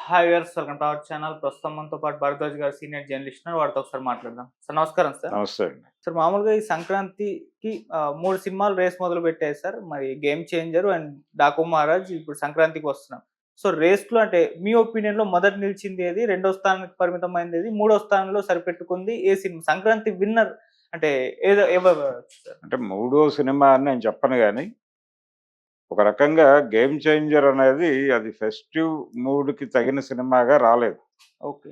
Hi viewers, welcome to our channel. ప్రస్తుతం మనతో పాటు భరద్వాజ్ గారు సీనియర్ జర్నలిస్ట్ ఉన్నారు. వారితో ఒకసారి మాట్లాడదాం. సార్ నమస్కారం సార్. నమస్తే అండి. సార్ మామూలుగా ఈ సంక్రాంతికి 3 సినిమాలు రేస్ మొదలుపెట్టాయి సార్. మరి 'game changer' and 'Daaku Maharaj' ఇప్పుడు సంక్రాంతికి వస్తున్నాం. సో రేస్‌లో అంటే మీ ఒపీనియన్‌లో మొదట నిలిచింది ఏది? రెండో స్థానానికి పరిమితమైంది ఏది? మూడో స్థానంలో సరిపెట్టుకుంది ఏ సినిమా? సంక్రాంతి విన్నర్ అంటే ఎవరవచ్చు సార్? అంటే మూడో సినిమా అని నేను చెప్పను గానీ, ఒక రకంగా 'గేమ్ చేంజర్' అనేది అది ఫెస్టివ్ మూడ్‌కి తగిన సినిమాగా రాలేదు. ఓకే.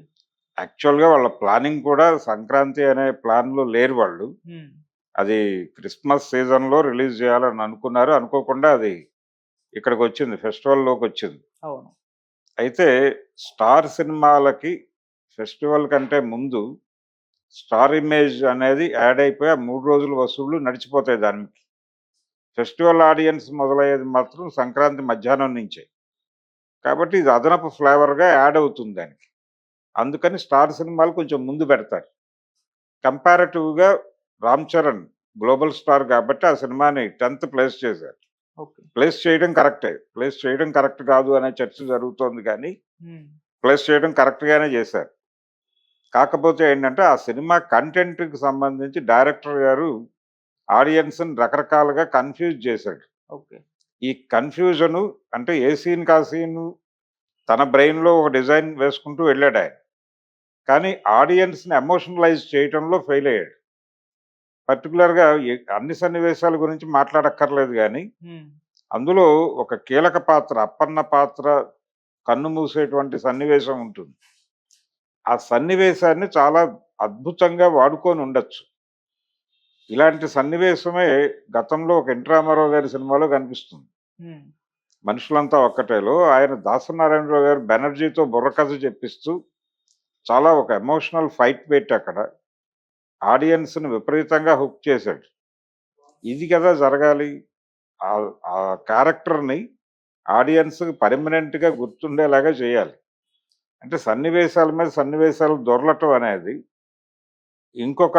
యాక్చువల్‌గా వాళ్ళ ప్లానింగ్ కూడా సంక్రాంతి అనే ప్లాన్‌లో లేరు వాళ్ళు. హ్మ్. అది క్రిస్మస్ సీజన్‌లో రిలీజ్ చేయాలని అనుకున్నారు. అనుకోకుండా అది ఇక్కడికొచ్చింది, ఫెస్టివల్‌లోకొచ్చింది. అవును. అయితే స్టార్ సినిమాలకి ఫెస్టివల్ కంటే ముందు స్టార్ ఇమేజ్ అనేది యాడ్ అయిపోయి ఆ 3 రోజుల వసూళ్ళు నడిచిపోతాయి దానికి. ఫెస్టివల్ ఆడియన్స్ మొదలయ్యేది మాత్రం సంక్రాంతి మధ్యాహ్నం నుంచే. కాబట్టి ఇది అదనపు ఫ్లేవర్‌గా యాడ్ అవుతుంది దానికి. అందుకని స్టార్ సినిమాలు కొంచెం ముందు పెడతారు. కంపారేటివ్‌గా 'రామ్ చరణ్' గ్లోబల్ స్టార్ కాబట్టి ఆ సినిమాని 10థ్ ప్లేస్ చేశారు. ఓకే. ప్లేస్ చేయడం కరెక్టే. ప్లేస్ చేయడం కరెక్ట్ కాదు అనే చర్చ జరుగుతోంది కానీ, హ్మ్. ప్లేస్ చేయడం కరెక్ట్‌గానే చేశారు. కాకపోతే ఏంటంటే, ఆ సినిమా కంటెంట్‌కి సంబంధించి డైరెక్టర్ గారు ఆడియన్స్‌ని రకరకాలుగా కన్‌ఫ్యూజ్ చేశాడు. ఓకే. ఈ కన్‌ఫ్యూజను అంటే ఏ సీన్‌కి ఆ సీను తన బ్రెయిన్‌లో ఒక డిజైన్ వేసుకుంటూ వెళ్ళాడాయన. కానీ ఆడియన్స్‌ని ఎమోషనలైజ్ చేయటంలో ఫెయిల్ అయ్యాడు. పర్టిక్యులర్‌గా అన్ని సన్నివేశాల గురించి మాట్లాడక్కర్లేదు గానీ, హ్మ్. అందులో ఒక కీలక పాత్ర అప్పన్న పాత్ర కన్ను మూసేటువంటి సన్నివేశం ఉంటుంది. ఆ సన్నివేశాన్ని చాలా అద్భుతంగా వాడుకొనుండొచ్చు. ఇలాంటి సన్నివేశమే గతంలో ఒక 'ఎన్ రామారావు' గారి సినిమాలో కనిపిస్తుంది. హ్మ్. 'మనుషులంతా ఒక్కటే'లో ఆయన దాసనారాయణరావు గారు బెనర్జీతో బుర్రకథ చెప్పిస్తూ చాలా ఒక ఎమోషనల్ ఫైట్ పెట్టి అక్కడ ఆడియన్స్‌ని విపరీతంగా హుక్ చేశాడు. ఇది కదా జరగాలి. ఆ క్యారెక్టర్‌ని ఆడియన్స్‌కి పర్మనెంట్‌గా గుర్తుండేలాగా చేయాలి. అంటే సన్నివేశాల మీద సన్నివేశాలు దొర్లటం అనేది ఇంకొక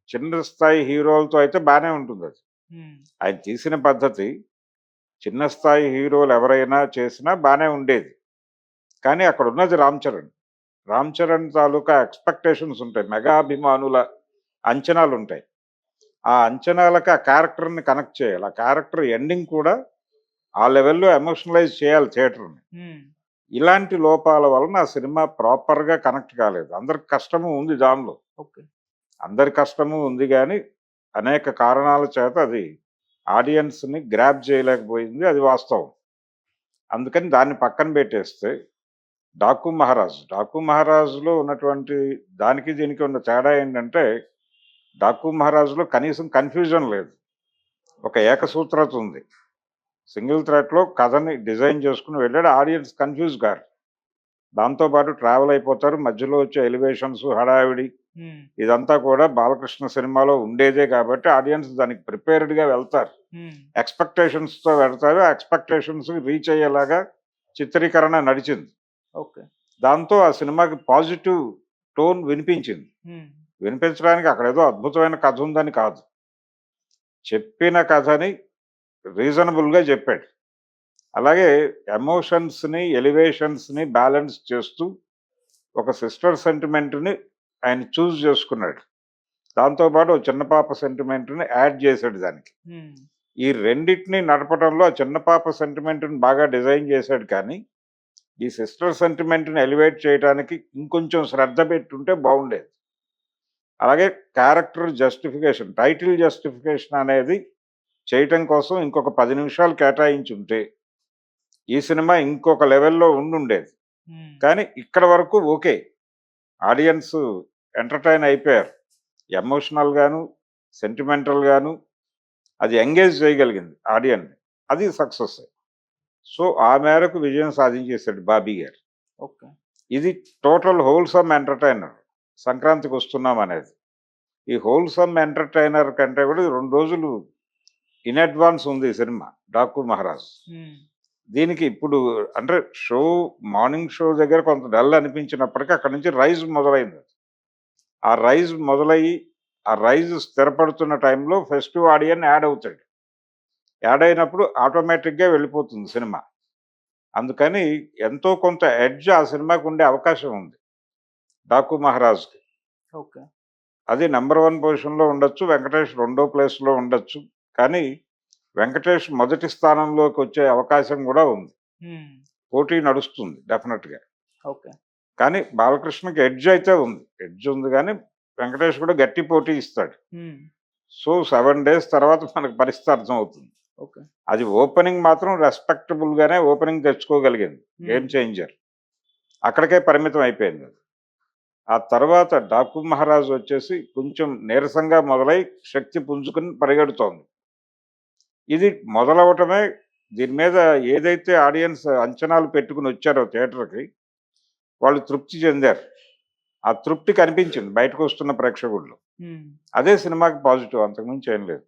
చిన్న స్థాయి హీరోలతో అయితే బానే ఉంటుందది. హ్మ్. ఆయన తీసిన పద్ధతి చిన్న స్థాయి హీరోలు ఎవరైనా చేసినా బానే ఉండేది. కానీ అక్కడున్నది 'రామ్ చరణ్'. 'రామ్ చరణ్' తాలూకా ఎక్స్‌పెక్టేషన్స్ ఉంటాయి. మెగా అభిమానుల అంచనాలుంటాయి. ఆ అంచనాలకి ఆ క్యారెక్టర్‌ని కనెక్ట్ చేయాలి. ఆ క్యారెక్టర్ ఎండింగ్ కూడా ఆ లెవెల్‌లో ఎమోషనలైజ్ చేయాలి థియేటర్‌ని. హ్మ్. ఇలాంటి లోపాల వలన ఆ సినిమా ప్రాపర్‌గా కనెక్ట్ కాలేదు. అందరికి కష్టము ఉంది దానిలో. ఓకే. అందరి కష్టము ఉంది గానీ, అనేక కారణాల చేత అది ఆడియన్స్‌ని గ్రాబ్ చేయలేకపోయింది. అది వాస్తవం. అందుకని దాన్ని పక్కన పెట్టేస్తే 'డాకు మహారాజ్'. 'డాకు మహారాజ్‌లో' ఉన్నటువంటి దానికి దీనికి ఉన్న తేడా ఏంటంటే, 'డాకు మహారాజ్‌లో' కనీసం కన్‌ఫ్యూజన్ లేదు. ఒక ఏకసూత్రత ఉంది. సింగిల్ థ్రెడ్‌లో కథని డిజైన్ చేసుకొని వెళ్ళాడు. ఆడియన్స్ కన్‌ఫ్యూజ్ గారు. దాంతో పాటు ట్రావెల్ అయిపోతారు. మధ్యలో వచ్చే ఎలివేషన్స్, హడావిడి హ్మ్. ఇదంతా కూడా బాలకృష్ణ సినిమాలో ఉండేదే కాబట్టి ఆడియన్స్ దానికి ప్రిపేర్డ్‌గా వెళ్తారు. హ్మ్. ఎక్స్‌పెక్టేషన్స్‌తో వెళ్తారు. ఆ ఎక్స్‌పెక్టేషన్స్ రీచ్ అయ్యేలాగా చిత్రీకరణ నడిచింది. ఓకే. దాంతో ఆ సినిమాకి పాజిటివ్ టోన్ వినిపించింది. హ్మ్. వినిపించడానికి అక్కడేదో అద్భుతమైన కథ ఉందని కాదు. చెప్పిన కథని రీజనబుల్‌గా చెప్పాడు. అలాగే ఎమోషన్స్‌ని, ఎలివేషన్స్‌ని బ్యాలెన్స్ చేస్తూ ఒక సిస్టర్ సెంటిమెంట్‌ని ఆయన చూజ్ చేసుకున్నాడు. దాంతో పాటు ఓ చిన్న పాప సెంటిమెంట్‌ని యాడ్ చేశాడు దానికి. హ్మ్. ఈ రెండిటిని నడపడంలో ఆ చిన్న పాప సెంటిమెంట్‌ని బాగా డిజైన్ చేశాడు కానీ, ఈ సిస్టర్ సెంటిమెంట్‌ని ఎలివేట్ చేయటానికి ఇంకొంచెం శ్రద్ధ పెట్టుంటే బావుండేది. అలాగే క్యారెక్టర్ జస్టిఫికేషన్, టైటిల్ జస్టిఫికేషన్ అనేది చేయటం కోసం ఇంకొక 10 నిమిషాలు కేటాయించుంటే, ఈ సినిమా ఇంకొక లెవెల్‌లో ఉండుండేది. హ్మ్. కానీ ఇక్కడ వరకు ఓకే. ఆడియన్స్ ఎంటర్‌టైన్ అయిపోయారు. ఎమోషనల్‌గాను, సెంటిమెంటల్‌గాను అది ఎంగేజ్ చేయగలిగింది ఆడియన్‌ని. అది సక్సెస్. సో, ఆ మేరకు విజయం సాధించేసాడు 'బాబీ' గారు. ఓకే. ఇది టోటల్ హోల్‌సమ్ ఎంటర్‌టైనర్. సంక్రాంతికొస్తున్నామనేది. ఈ హోల్‌సమ్ ఎంటర్‌టైనర్ కంటే కూడా 2 రోజులు ఇన్ అడ్వాన్స్ ఉంది ఈ సినిమా 'డాకు మహారాజ్'. హ్మ్. దీనికి ఇప్పుడు అంటే షో మార్నింగ్ షో దగ్గర కొంత డల్ అనిపించినప్పటికీ అక్కడి నుంచి రైజ్ మొదలైంది. ఆ రైజ్ మొదలయ్యి, ఆ రైజ్ స్థిరపడుతున్న టైంలో ఫెస్టివ్ ఆడియన్ యాడ్ అవుతాడు. యాడ్ అయినప్పుడు ఆటోమేటిక్‌గా వెళ్ళిపోతుంది సినిమా. అందుకని ఎంతో కొంత ఎడ్జ్ ఆ సినిమాకి ఉండే అవకాశం ఉంది డాకు మహారాజ్కి. ఓకే. అది నెంబర్ 1 పొజిషన్‌లో ఉండొచ్చు. వెంకటేష్ రెండో ప్లేస్‌లో ఉండొచ్చు. కానీ వెంకటేష్ మొదటి స్థానంలోకొచ్చే అవకాశం గూడా ఉంది. హ్మ్. పోటీ నడుస్తుంది డెఫినిట్‌గా. ఓకే. కానీ బాలకృష్ణకి ఎడ్జ్ అయితే ఉంది. ఎడ్జ్ ఉంది గానీ వెంకటేష్ కూడా గట్టి పోటీ ఇస్తాడు. హ్మ్. సో 7 డేస్ తర్వాత మనకు పరిస్థితి అర్థమవుతుంది. ఓకే. అది ఓపెనింగ్ మాత్రం రెస్పెక్టబుల్‌గానే ఓపెనింగ్ తెచ్చుకోగలిగింది. గేమ్ హ్మ్. చేంజర్. అక్కడికే పరిమితం అయిపోయింది అది. ఆ తర్వాత 'డాకు మహారాజ్' వచ్చేసి కొంచెం నీరసంగా మొదలై శక్తి పుంజుకుని పరిగెడుతోంది. ఇది మొదలవ్వటమే దీని మీద ఏదైతే ఆడియన్స్ అంచనాలు పెట్టుకొని వచ్చారో థియేటర్‌కి, వాళ్ళు తృప్తి చెందారు. ఆ తృప్తి కనిపించింది బయటకొస్తున్న ప్రేక్షకుల్లో. హ్మ్. అదే సినిమాకి పాజిటివ్, అంతకుమించి ఏం లేదు.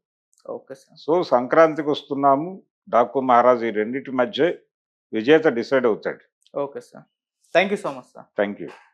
Okay sir. సో సంక్రాంతికొస్తున్నాము, 'డాకు మహారాజ్' ఈ రెండిటి మధ్యే విజేత డిసైడ్ అవుతాడు. Okay sir. Thank you so much sir. Thank you.